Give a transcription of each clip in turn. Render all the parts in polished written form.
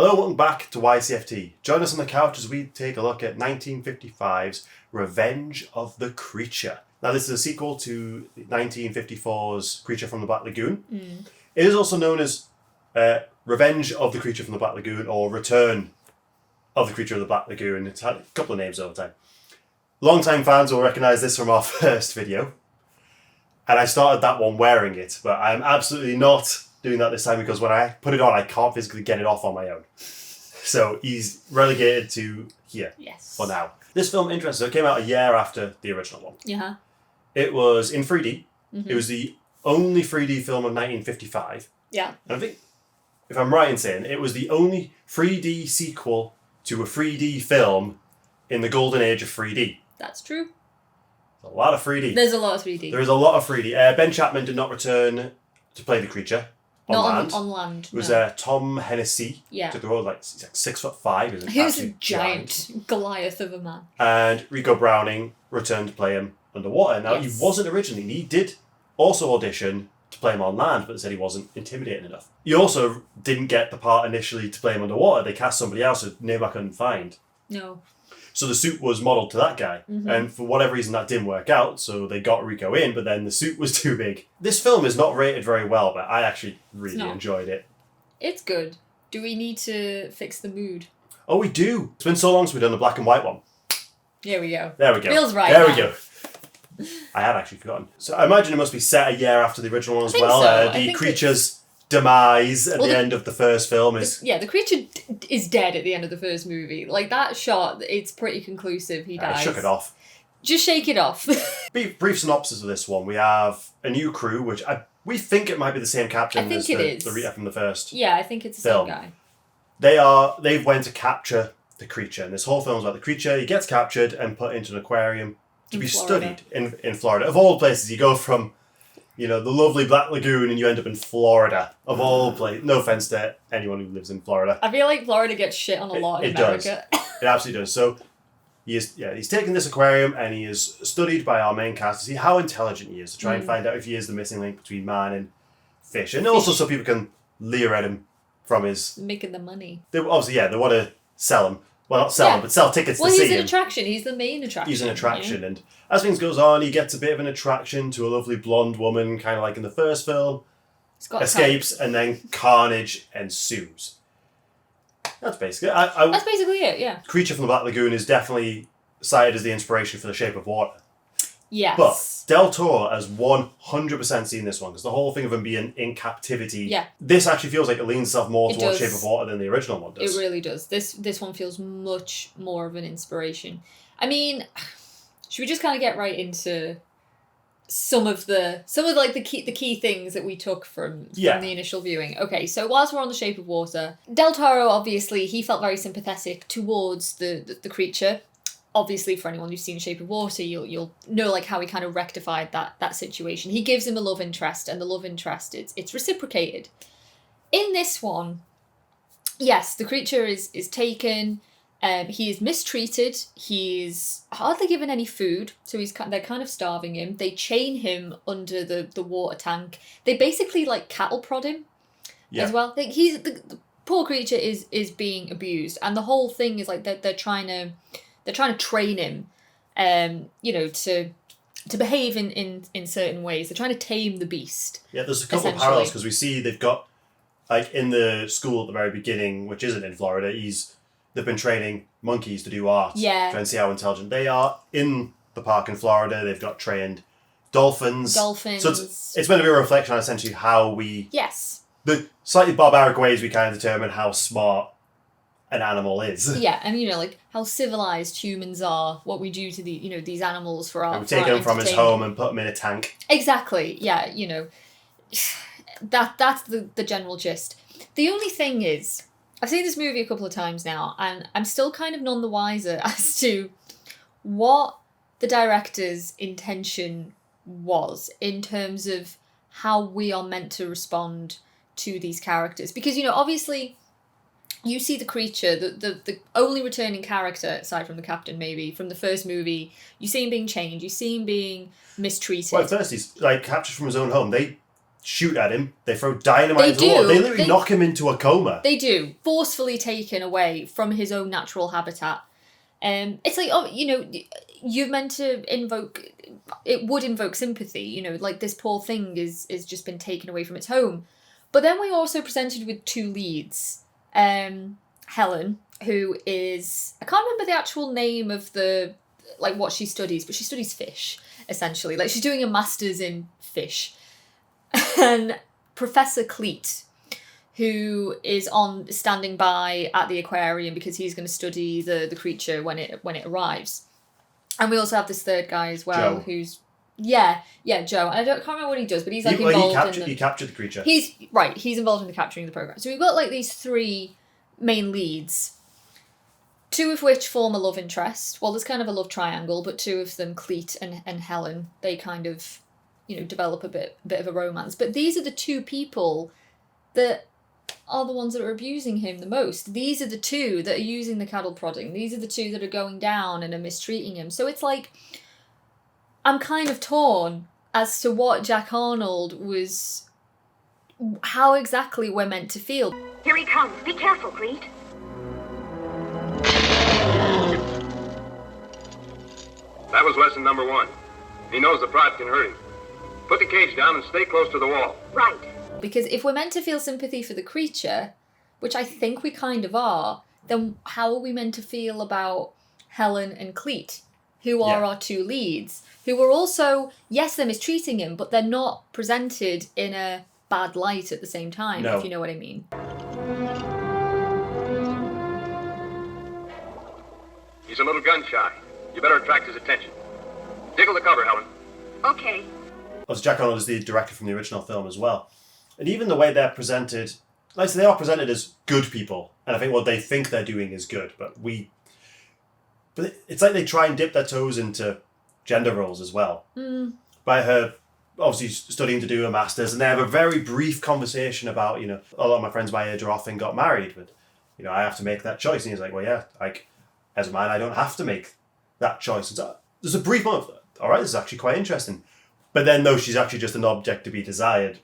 Hello, welcome back to YCFT. Join us on the couch as we take a look at 1955's Revenge of the Creature. Now, this is a sequel to 1954's Creature from the Black Lagoon. It is also known as Revenge of the Creature from the Black Lagoon or Return of the Creature of the Black Lagoon. It's had a couple of names over time. Long-time fans will recognise this from our first video. And I started that one wearing it, but I'm absolutely not doing that this time because when I put it on, I can't physically get it off on my own. So he's relegated to here for now. This film, interesting, it came out a year after the original one. Yeah. It was in 3D. It was the only 3D film of 1955. Yeah. And I think, if I'm right in saying, it was the only 3D sequel to a 3D film in the golden age of 3D. That's true. A lot of 3D. There's a lot of 3D. There is a lot of 3D. Ben Chapman did not return to play the creature on land. On land. It was Tom Hennessy. Yeah. Took the role, like, he's like 6'5". He was a giant Goliath of a man. And Rico Browning returned to play him underwater. Now, he wasn't originally. He did also audition to play him on land, but they said he wasn't intimidating enough. He also didn't get the part initially to play him underwater. They cast somebody else whose name I couldn't find. No. So the suit was modelled to that guy. And for whatever reason, that didn't work out. So they got Rico in, but then the suit was too big. This film is not rated very well, but I actually really enjoyed it. It's good. Do we need to fix the mood? Oh, we do. It's been so long since we've done the black and white one. Here we go. There we go. Feels right There now. we go. I had actually forgotten. So I imagine it must be set a year after the original one as well. So. The creature's demise at the end of the first film is... the creature is dead at the end of the first movie. Like, that shot, it's pretty conclusive. He dies. I shook it off. Just shake it off. Brief synopsis of this one. We have a new crew, which we think it might be the same captain as the from the first Yeah, I think it's the film. same They guy. they've went to capture the creature, and this whole film is about the creature. He gets captured and put into an aquarium to be studied in Florida. Of all places, you go from, the lovely Black Lagoon and you end up in Florida. Of all places. No offense to anyone who lives in Florida. I feel like Florida gets shit on a lot in America. It absolutely does. So he's taken this aquarium and he is studied by our main cast to see how intelligent he is, to try and find out if he is the missing link between man and fish. And also so people can leer at him from his... Making the money. They want to sell him. Well, not sell him, but sell tickets to see him. Well, he's an attraction. He's the main attraction. He's an attraction. And as things goes on, he gets a bit of an attraction to a lovely blonde woman, kind of like in the first film. Escapes, and then carnage ensues. That's basically it. That's basically it, yeah. Creature from the Black Lagoon is definitely cited as the inspiration for The Shape of Water. Yes. But Del Toro has 100% seen this one, because the whole thing of him being in captivity, this actually feels like it leans itself more towards Shape of Water than the original one does. It really does. This one feels much more of an inspiration. I mean, should we just kind of get right into some of the key things that we took from the initial viewing? Okay, so whilst we're on The Shape of Water, Del Toro, obviously, he felt very sympathetic towards the creature. Obviously, for anyone who's seen Shape of Water, you'll know like how he kind of rectified that situation. He gives him a love interest, and the love interest, it's reciprocated. In this one, yes, the creature is taken. He is mistreated. He's hardly given any food, so they're kind of starving him. They chain him under the water tank. They basically like cattle prod him as well. Like the poor creature is being abused, and the whole thing is like they're trying to train him, to behave in certain ways. They're trying to tame the beast. Yeah, there's a couple of parallels, because we see they've got, like, in the school at the very beginning, which isn't in Florida, they've been training monkeys to do art. Yeah. Trying to see how intelligent they are. In the park in Florida, they've got trained dolphins. So it's meant to be a reflection on essentially how we... Yes. The slightly barbaric ways we kind of determine how smart an animal is. Yeah, and like how civilized humans are, what we do to these animals for our... We take him from his home and put him in a tank. Exactly, yeah, that's the general gist. The only thing is, I've seen this movie a couple of times now, and I'm still kind of none the wiser as to what the director's intention was in terms of how we are meant to respond to these characters. Because, obviously... You see the creature, the only returning character, aside from the captain maybe, from the first movie, you see him being chained, you see him being mistreated. Well, at first he's, captured from his own home. They shoot at him. They throw dynamite They into the water. do. They literally knock him into a coma. They do. Forcefully taken away from his own natural habitat. It's like, oh, you know, you're meant to invoke... It would invoke sympathy, you know, like this poor thing is just been taken away from its home. But then we're also presented with two leads. Helen, who is... I can't remember the actual name of the... like what she studies, but she studies fish, essentially. Like she's doing a master's in fish. And Professor Cleet, who is standing by at the aquarium because he's going to study the creature when it arrives. And we also have this third guy as well, Joe. who's Joe. I can't remember what he does, but he's like involved He captured the creature. He's involved in the capturing of the program. So we've got like these three main leads, two of which form a love interest. Well, there's kind of a love triangle, but two of them, Cleet and Helen, they kind of, you know, develop a bit of a romance. But these are the two people that are the ones that are abusing him the most. These are the two that are using the cattle prodding. These are the two that are going down and are mistreating him. So it's like, I'm kind of torn as to what Jack Arnold was... how exactly we're meant to feel. Here he comes. Be careful, Cleet. That was lesson number 1. He knows the prod can hurt him. Put the cage down and stay close to the wall. Right. Because if we're meant to feel sympathy for the creature, which I think we kind of are, then how are we meant to feel about Helen and Cleet, who are our two leads, who are also, yes, they're mistreating him, but they're not presented in a bad light at the same time, if you know what I mean. He's a little gun shy. You better attract his attention. Diggle the cover, Helen. Okay. Also, Jack Arnold is the director from the original film as well. And even the way they're presented, like I say, they are presented as good people. And I think what they think they're doing is good. But it's like they try and dip their toes into gender roles as well. By her obviously studying to do a master's, and they have a very brief conversation about, you know, a lot of my friends my age are off and got married, but, you know, I have to make that choice. And he's like, well, yeah, like, as a man, I don't have to make that choice. And so there's a brief moment of, all right, this is actually quite interesting. But then, no, she's actually just an object to be desired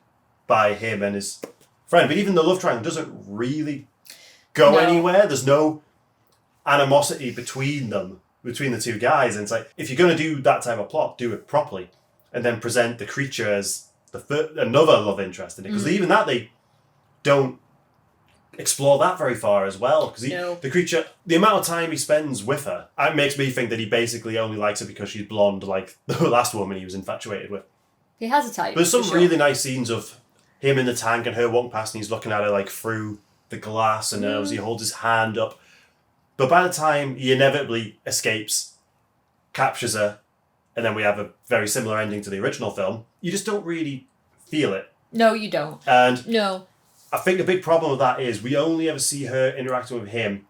by him and his friend. But even the love triangle doesn't really go anywhere. There's no animosity between them, between the two guys. And it's like, if you're going to do that type of plot, do it properly. And then present the creature as another love interest in it. Because even that, they don't explore that very far as well. Because the creature, the amount of time he spends with her, it makes me think that he basically only likes her because she's blonde, like the last woman he was infatuated with. He has a type. But there's some really nice scenes of him in the tank and her walking past and he's looking at her like through the glass and as he holds his hand up. But by the time he inevitably escapes, captures her, and then we have a very similar ending to the original film, you just don't really feel it. No, you don't. And no. I think the big problem with that is we only ever see her interacting with him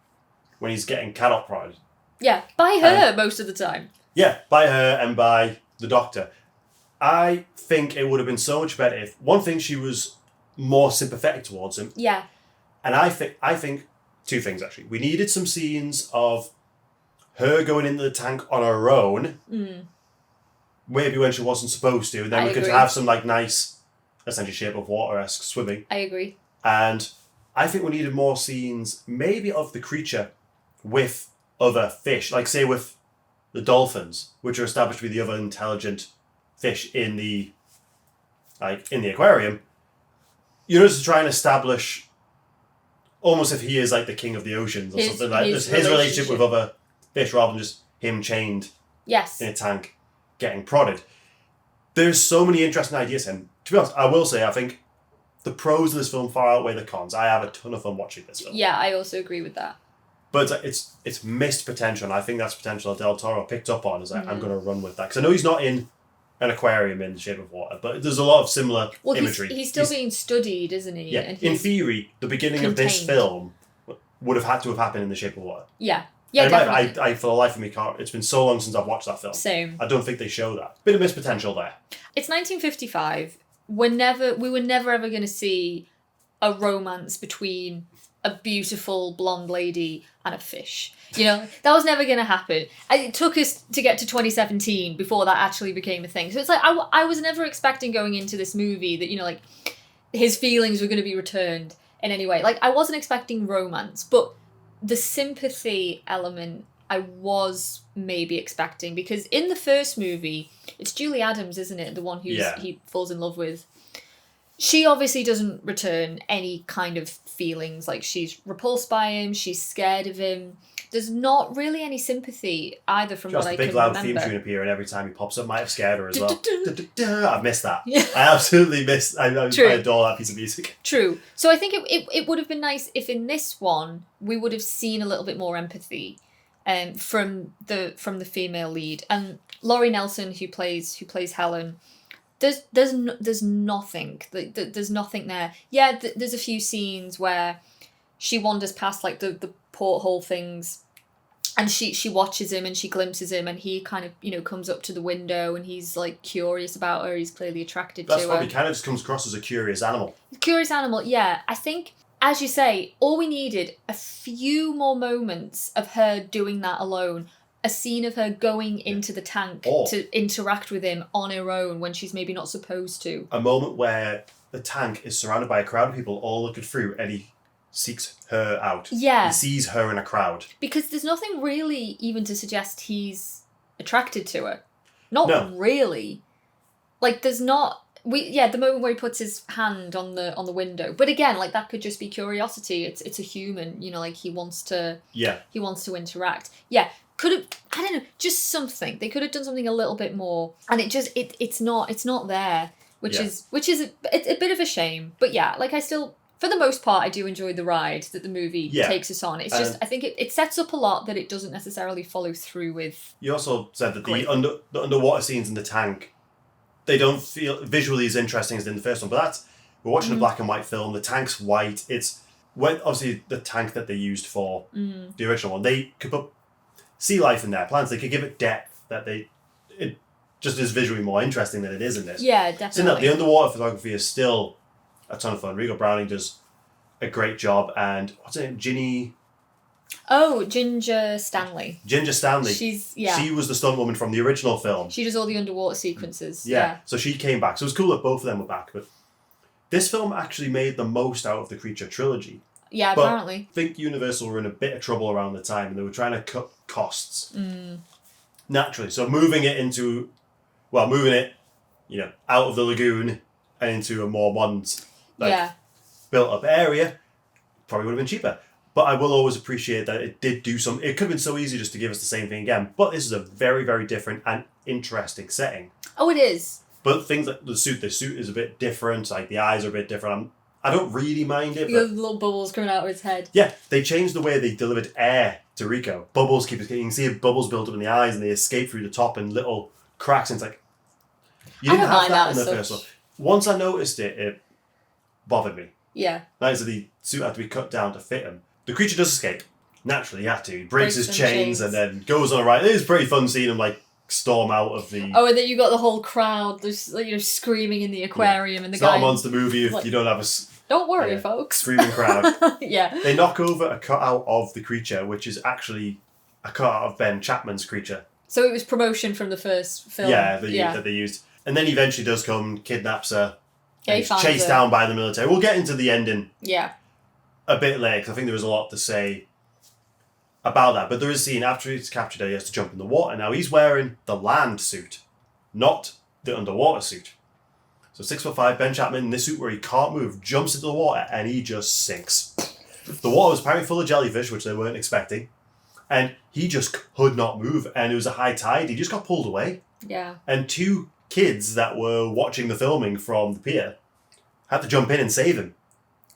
when he's getting cattle prodded. Yeah, by her most of the time. Yeah, by her and by the doctor. I think it would have been so much better if, one thing, she was more sympathetic towards him. Yeah. And I think two things, actually. We needed some scenes of her going into the tank on her own, maybe when she wasn't supposed to, and then we could have some like nice, essentially Shape of Water-esque swimming. I agree. And I think we needed more scenes, maybe of the creature with other fish, like say with the dolphins, which are established to be the other intelligent fish in the aquarium. You know, just to try and establish almost if he is like the king of the oceans or something like his relationship with other fish rather than just him chained in a tank getting prodded. There's so many interesting ideas, and to be honest, I will say I think the pros of this film far outweigh the cons. I have a ton of fun watching this film. Yeah, I also agree with that. But it's missed potential, and I think that's potential that Del Toro picked up on. Is like, I'm going to run with that because I know he's not in an aquarium in the Shape of Water, but there's a lot of similar imagery. He's still being studied, isn't he? Yeah. And in theory, the beginning of this film would have had to have happened in the Shape of Water. Yeah. Yeah, definitely. I for the life of me can't. It's been so long since I've watched that film. Same. I don't think they show that. Bit of missed potential there. It's 1955. We were never ever going to see a romance between a beautiful blonde lady and a fish. You know, that was never going to happen. It took us to get to 2017 before that actually became a thing. So it's like, I was never expecting going into this movie that, you know, like, his feelings were going to be returned in any way. Like, I wasn't expecting romance, but the sympathy element I was maybe expecting, because in the first movie, it's Julie Adams, isn't it? The one who he falls in love with. She obviously doesn't return any kind of feelings. Like, she's repulsed by him, she's scared of him. There's not really any sympathy either from what I can remember. Just the big loud theme tune appearing every time he pops up might have scared her as well. I've missed that. I absolutely missed. I adore that piece of music. True. So I think it would have been nice if in this one we would have seen a little bit more empathy from the female lead. And Laurie Nelson, who plays Helen, there's nothing. There's nothing there. Yeah, there's a few scenes where she wanders past like the porthole things, and she watches him and she glimpses him, and he kind of, you know, comes up to the window and he's like curious about her. He's clearly attracted to her. That's probably kind of just comes across as a curious animal. Curious animal, yeah. I think, as you say, all we needed a few more moments of her doing that alone. A scene of her going into the tank to interact with him on her own when she's maybe not supposed to. A moment where the tank is surrounded by a crowd of people all looking through, and he seeks her out. Yeah. He sees her in a crowd. Because there's nothing really even to suggest he's attracted to her. Not really. Like, there's not... the moment where he puts his hand on the window. But again, like, that could just be curiosity. It's a human, you know, like, he wants to interact. Yeah. Could have, I don't know, just something. They could have done something a little bit more. And it's not there, which is a bit of a shame. But yeah, like, I still, for the most part, I do enjoy the ride that the movie takes us on. It's just, I think it sets up a lot that it doesn't necessarily follow through with. You also said that the underwater scenes in the tank, they don't feel visually as interesting as in the first one. But we're watching a black and white film. The tank's white. It's obviously the tank that they used for the original one. They could put sea life in their plants. They could give it depth that it just is visually more interesting than it is in this. Yeah, definitely. So the underwater photography is still a ton of fun. Rigo Browning does a great job, and what's her name? Ginny. Oh, Ginger Stanley. Ginger Stanley. She was the stunt woman from the original film. She does all the underwater sequences. Yeah. So she came back. So it was cool that both of them were back. But this film actually made the most out of the Creature trilogy. Yeah, apparently. I think Universal were in a bit of trouble around the time, and they were trying to cut costs. Naturally. So moving it, you know, out of the lagoon and into a more modern, built up area, probably would have been cheaper. But I will always appreciate that it did do some. It could have been so easy just to give us the same thing again. But this is a very, very different and interesting setting. Oh, it is. But things like the suit is a bit different. Like, the eyes are a bit different. I don't really mind it. The little bubbles coming out of his head. Yeah, they changed the way they delivered air to Rico. Bubbles you can see bubbles build up in the eyes, and they escape through the top in little cracks. And it's like, you didn't have that in the first one. Once I noticed it, it bothered me. Yeah. That is, the suit had to be cut down to fit him. The creature does escape. Naturally, he had to. He breaks his chains and then goes on a ride. It is pretty fun seeing him like storm out of the... Oh, and then you got the whole crowd, screaming in the aquarium, and the guy... It's not a monster movie if you don't have a... Don't worry, folks. Screaming crowd. Yeah. They knock over a cutout of the creature, which is actually a cutout of Ben Chapman's creature. So it was promotion from the first film. Yeah, that they used. And then he eventually does come, kidnaps her, and he's chased down by the military. We'll get into the ending a bit later, because I think there is a lot to say about that. But there is a scene after he's captured, he has to jump in the water. Now, he's wearing the land suit, not the underwater suit. So 6'5" Ben Chapman in this suit where he can't move, jumps into the water, and he just sinks. The water was apparently full of jellyfish, which they weren't expecting. And he just could not move. And it was a high tide. He just got pulled away. Yeah. And two kids that were watching the filming from the pier had to jump in and save him.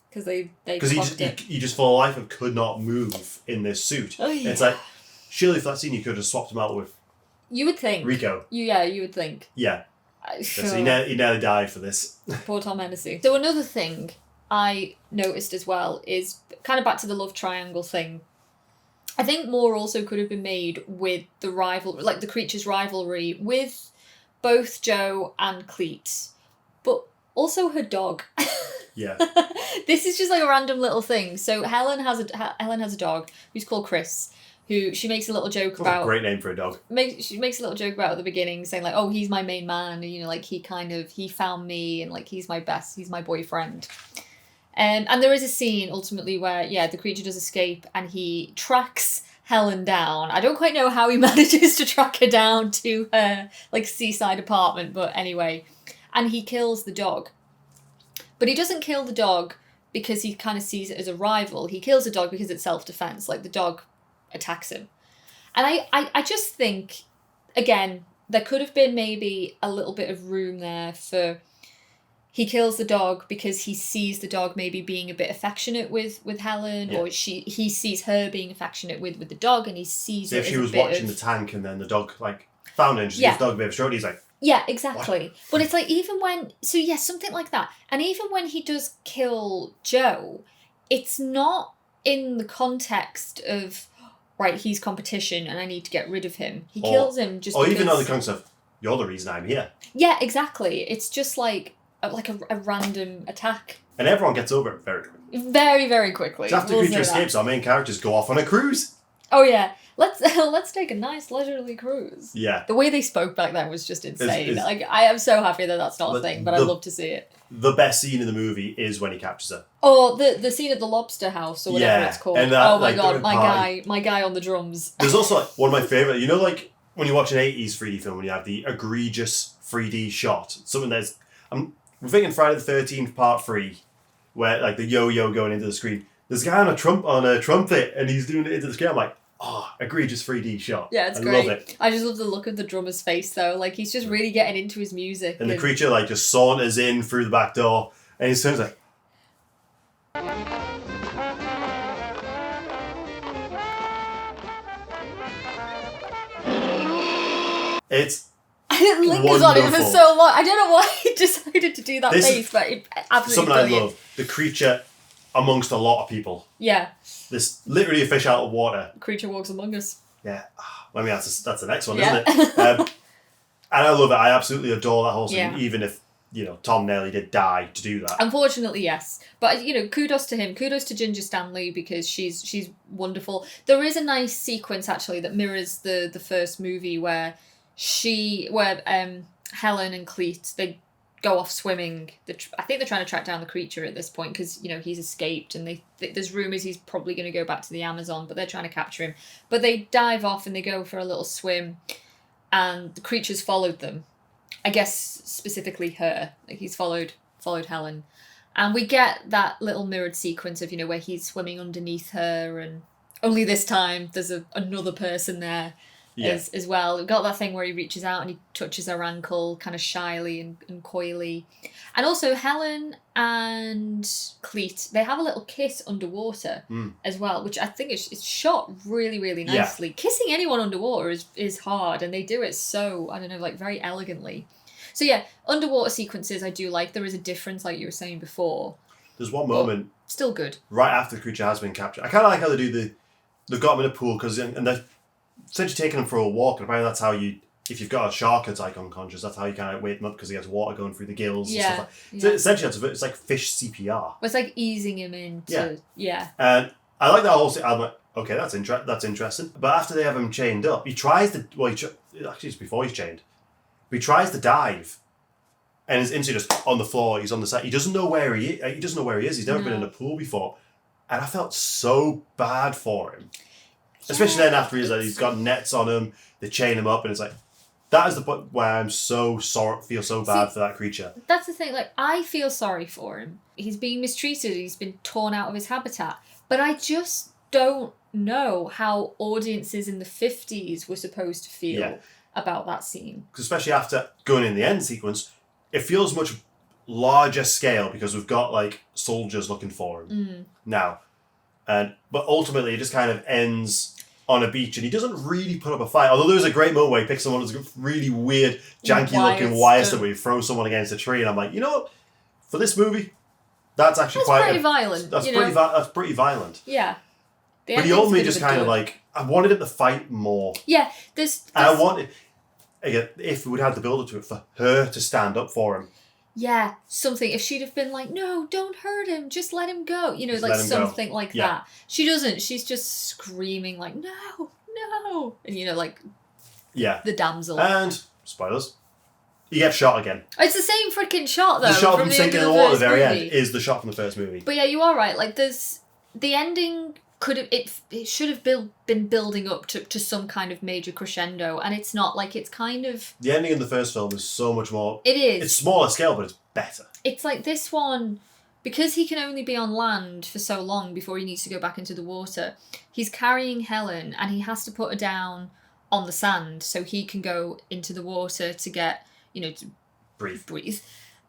Because they he just for life of could not move in this suit. Oh, yeah. It's like, surely for that scene you could have swapped him out with... You would think. Rico. You would think. Yeah. So he nearly died for this. Poor Tom Hennessy. So another thing I noticed as well is kind of back to the love triangle thing. I think more also could have been made with the the creature's rivalry with both Joe and Cleet, but also her dog. Yeah. This is just like a random little thing. So Helen has a dog who's called Chris, who she makes a little joke about. Great name for a dog. She makes a little joke about at the beginning, saying like, "Oh, he's my main man," and, you know, like he found me, and like he's my boyfriend. And there is a scene ultimately where the creature does escape, and he tracks Helen down. I don't quite know how he manages to track her down to her like seaside apartment, but anyway, and he kills the dog. But he doesn't kill the dog because he kind of sees it as a rival. He kills the dog because it's self-defense. Like, the dog attacks him. And I just think, again, there could have been maybe a little bit of room there for... He kills the dog because he sees the dog maybe being a bit affectionate with Helen, or he sees her being affectionate with the dog, and he sees so it if as she was a bit watching the tank and then the dog like found her and she gives the dog a bit of a stroke, he's like... Yeah, exactly. What? But it's like, even when... So, yeah, something like that. And even when he does kill Joe, it's not in the context of, right, he's competition and I need to get rid of him. He kills him just because... Or even on the concept of, you're the reason I'm here. Yeah, exactly. It's just like a random attack. And everyone gets over it very quickly. Very, very quickly. So after Creature escapes, our main characters go off on a cruise. Oh, yeah. Let's take a nice leisurely cruise. Yeah. The way they spoke back then was just insane. It's, like, I am so happy that that's not a thing, but I'd love to see it. The best scene in the movie is when he captures her. Or the scene at the lobster house, or whatever it's called. And that, oh my like, god, my guy on the drums. There's also like, one of my favourite, you know, like when you watch an 80s 3D film when you have the egregious 3D shot, something that's... We're thinking Friday the 13th Part 3, where like the yo-yo going into the screen. There's a guy on a trumpet and he's doing it into the screen. I'm like, egregious 3D shot. Yeah, it's great. Love it. I just love the look of the drummer's face though. Like, he's just really getting into his music. And the creature like just saunters in through the back door and he turns like... It lingers on it for so long. I don't know why he decided to do that face, but it absolutely something brilliant. I love. The creature amongst a lot of people. Yeah. This literally a fish out of water. The creature walks among us. Yeah. I mean, that's the next one, isn't it? And I love it. I absolutely adore that whole scene, even if, you know, Tom nearly did die to do that. Unfortunately, yes. But, you know, kudos to him. Kudos to Ginger Stanley, because she's wonderful. There is a nice sequence, actually, that mirrors the first movie where Helen and Cleet, they go off swimming. I think they're trying to track down the creature at this point because, you know, he's escaped and there's rumours he's probably going to go back to the Amazon, but they're trying to capture him. But they dive off and they go for a little swim and the creature's followed them. I guess specifically her. Like, he's followed Helen. And we get that little mirrored sequence of, you know, where he's swimming underneath her, and only this time there's another person there. As well. We've got that thing where he reaches out and he touches her ankle kind of shyly and coyly. And also Helen and Cleet, they have a little kiss underwater as well, which I think is shot really, really nicely. Yeah. Kissing anyone underwater is hard, and they do it so, I don't know, like very elegantly. So yeah, underwater sequences I do like. There is a difference, like you were saying before. There's one moment. Still good. Right after the creature has been captured. I kind of like how they do they've got him in a pool because and they're essentially taking him for a walk, and apparently that's how if you've got a shark that's like unconscious, that's how you kind of wake them up because he has water going through the gills and stuff like that. So essentially it's like fish CPR. It's like easing him into... Yeah. And I like that whole thing. I'm like, okay, that's interesting. But after they have him chained up, he tries to... Well, actually it's before he's chained. He tries to dive and is instantly just on the floor, he's on the side. He doesn't know where he is. He doesn't know where he is. He's never been in a pool before. And I felt so bad for him. Especially then after he's got nets on him, they chain him up, and it's like, that is the point where I'm so sorry, feel so bad for that creature. That's the thing, like, I feel sorry for him. He's being mistreated, he's been torn out of his habitat. But I just don't know how audiences in the 50s were supposed to feel about that scene. Because especially after going in the end sequence, it feels much larger scale because we've got, like, soldiers looking for him now. But ultimately, it just kind of ends on a beach, and he doesn't really put up a fight. Although there's a great moment where he picks someone who's a really weird, janky-looking wire stuff where he throws someone against a tree, and I'm like, you know what? For this movie, that's actually pretty violent. That's pretty violent. Yeah. But he ultimately just kind of like, I wanted him to fight more. Yeah, and I wanted, again, if we would have the build-up to it, for her to stand up for him. Yeah, something. If she'd have been like, no, don't hurt him, just let him go. You know, Just like let him go. something like Yeah. that. She doesn't. She's just screaming like, no, no. And, you know, like Yeah. the damsel. And, spoilers, he gets shot again. It's the same freaking shot, though. The shot of from him the end sinking in of the water at the first very movie. end is the shot from the first movie. But yeah, you are right. Like, there's... The ending could have... It should have been building up to some kind of major crescendo, and it's not. Like, it's kind of... The ending in the first film is so much more... It is. It's smaller scale, but it's better. It's like this one... Because he can only be on land for so long before he needs to go back into the water, he's carrying Helen, and he has to put her down on the sand so he can go into the water to get, you know, to breathe.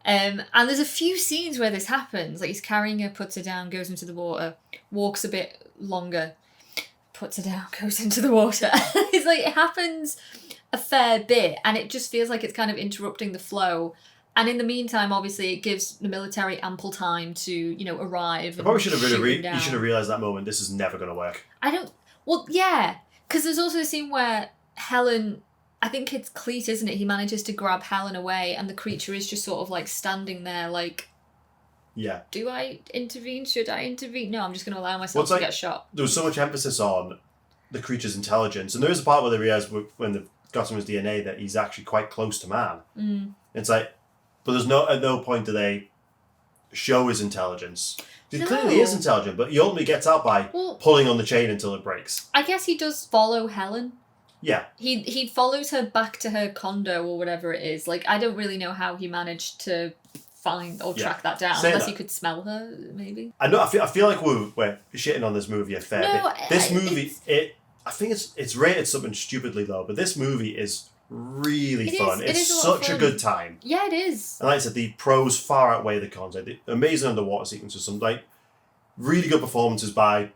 And there's a few scenes where this happens. Like, he's carrying her, puts her down, goes into the water, walks a bit longer, puts her down, goes into the water. It's like, it happens a fair bit, and it just feels like it's kind of interrupting the flow. And in the meantime, obviously, it gives the military ample time to, you know, arrive. I probably should have shoot him down. you should have realised that moment, this is never going to work. Well, yeah. Because there's also a scene where Helen... I think it's Cleet, isn't it? He manages to grab Helen away, and the creature is just sort of, like, standing there, like... Yeah. Do I intervene? Should I intervene? No, I'm just going to allow myself to get shot. There was so much emphasis on the creature's intelligence, and there is a part where they realise when they've got him his DNA that he's actually quite close to man. Mm. It's like... But there's at no point do they show his intelligence. He clearly is intelligent, but he ultimately gets out by pulling on the chain until it breaks. I guess he does follow Helen. Yeah. He follows her back to her condo or whatever it is. Like, I don't really know how he managed to find or track that down. Unless he could smell her, maybe. I know. I feel like we're shitting on this movie a fair bit. This movie, I think it's rated something stupidly low, but this movie is really fun. It's such a good time. Yeah, it is. And like I said, the pros far outweigh the cons. Like, the amazing underwater sequences, some like really good performances by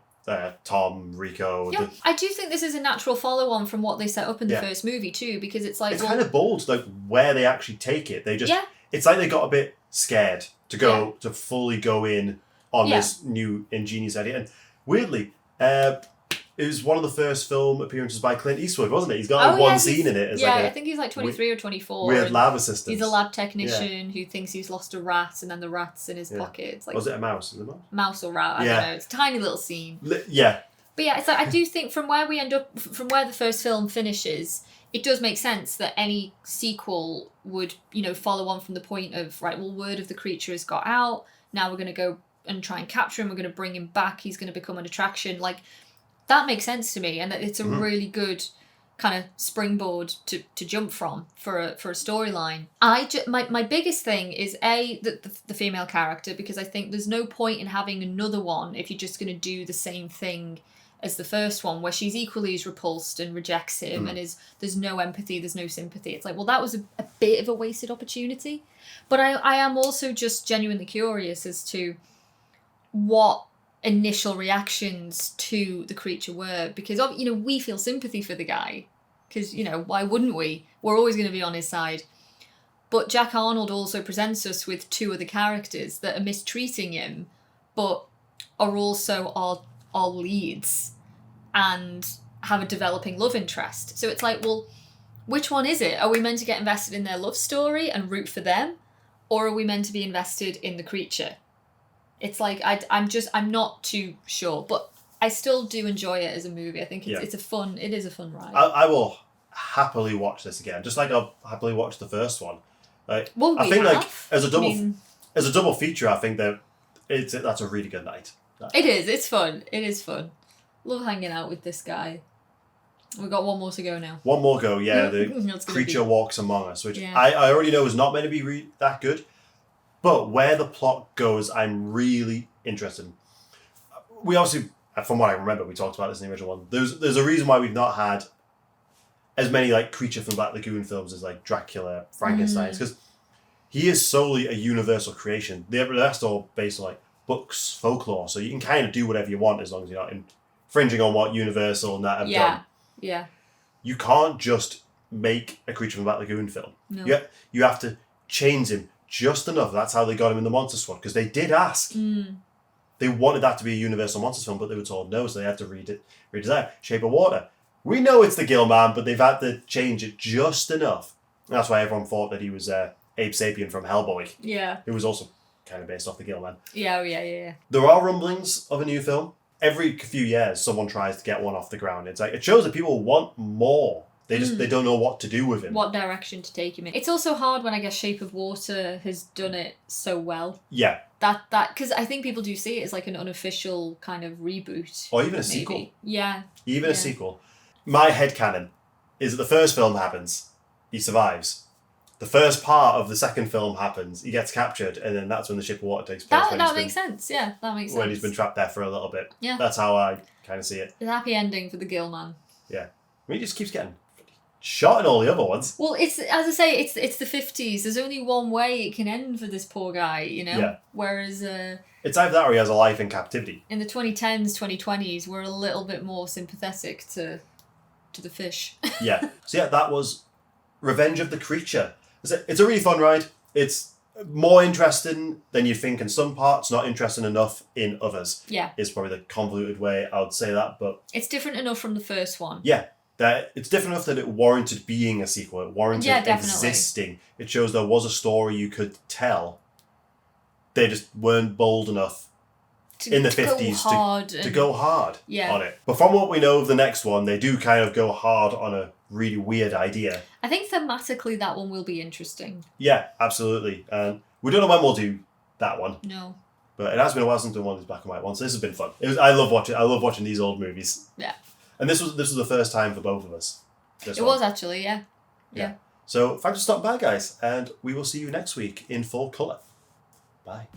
Tom, Rico. Yeah, I do think this is a natural follow-on from what they set up in the first movie too, because it's like... It's kind of bold, like where they actually take it. They just... Yeah. It's like they got a bit scared to fully go in on this new ingenious idea. And weirdly, it was one of the first film appearances by Clint Eastwood, wasn't it? He's got one scene in it. I think he's like 23 or 24. Weird lab assistant. He's a lab technician who thinks he's lost a rat, and then the rat's in his pocket. It's like, was it a mouse? Is it a mouse? Mouse or rat? I don't know. It's a tiny little scene. Yeah. But yeah, it's like, I do think from where the first film finishes, it does make sense that any sequel would, you know, follow on from the point of, right, well, word of the creature has got out. Now we're going to go and try and capture him. We're going to bring him back. He's going to become an attraction. Like, that makes sense to me, and that it's a really good kind of springboard to jump from for a storyline. My biggest thing is the female character, because I think there's no point in having another one if you're just going to do the same thing as the first one, where she's equally as repulsed and rejects him, and there's no empathy, there's no sympathy. It's like, well, that was a bit of a wasted opportunity. But I am also just genuinely curious as to what initial reactions to the creature were, because, you know, we feel sympathy for the guy, because, you know, why wouldn't we? We're always going to be on his side. But Jack Arnold also presents us with two other characters that are mistreating him, but are also our leads and have a developing love interest. So it's like, well, which one is it? Are we meant to get invested in their love story and root for them, or are we meant to be invested in the creature? It's like, I'm not too sure, but I still do enjoy it as a movie. I think it is a fun ride. I will happily watch this again, just like I'll happily watch the first one. Like, I think like as a double feature, I think that that's a really good night. It is. It's fun. It is fun. Love hanging out with this guy. We've got one more to go now. One more go, yeah. The creature walks among us, which I already know is not meant to be that good. But where the plot goes, I'm really interested. We obviously, from what I remember, we talked about this in the original one. There's a reason why we've not had as many like creature from Black Lagoon films as like Dracula, Frankenstein, because he is solely a universal creation. The rest are all based on like books, folklore, so you can kind of do whatever you want as long as you're not infringing on what Universal and that have done. Yeah. You can't just make a creature from Black Lagoon film. No. You have to change him just enough. That's how they got him in the Monster Squad, because they did ask. They wanted that to be a Universal Monsters film, but they were told no, so they had to redesign. Shape of Water. We know it's the Gill Man, but they've had to change it just enough. And that's why everyone thought that he was Abe Sapien from Hellboy, Yeah. who was also kind of based off the Gill Man. Yeah. There are rumblings of a new film. Every few years, someone tries to get one off the ground. It's like, it shows that people want more. They don't know what to do with him. What direction to take him in. It's also hard when I guess Shape of Water has done it so well. Yeah. That because I think people do see it as like an unofficial kind of reboot. Or even a sequel. Yeah. Even a sequel. My headcanon is that the first film happens, he survives. The first part of the second film happens, he gets captured, and then that's when the Ship of Water takes place. That makes sense. Yeah, that makes sense. When he's been trapped there for a little bit. Yeah. That's how I kind of see it. It's a happy ending for the Gill Man. Yeah. I mean, he just keeps getting shot in all the other ones. Well, it's as I say, it's the 50s. There's only one way it can end for this poor guy, you know? Yeah. Whereas It's either that or he has a life in captivity. in the 2010s, 2020s, we're a little bit more sympathetic to the fish. Yeah. So yeah, that was Revenge of the Creature. It's a really fun ride. It's more interesting than you think in some parts, not interesting enough in others. Yeah. Is probably the convoluted way I would say that, but It's different enough from the first one. yeah. That it's different enough that it warranted being a sequel. It warranted existing. It shows there was a story you could tell. They just weren't bold enough in the 50s to go hard on it. But from what we know of the next one, they do kind of go hard on a really weird idea. I think thematically that one will be interesting. Yeah, absolutely. And we don't know when we'll do that one. No. But it has been a while since we done one of these black and white ones. So this has been fun. I love watching these old movies. Yeah. And this was the first time for both of us. It was actually, yeah. So thanks for stopping by, guys, and we will see you next week in full colour. Bye.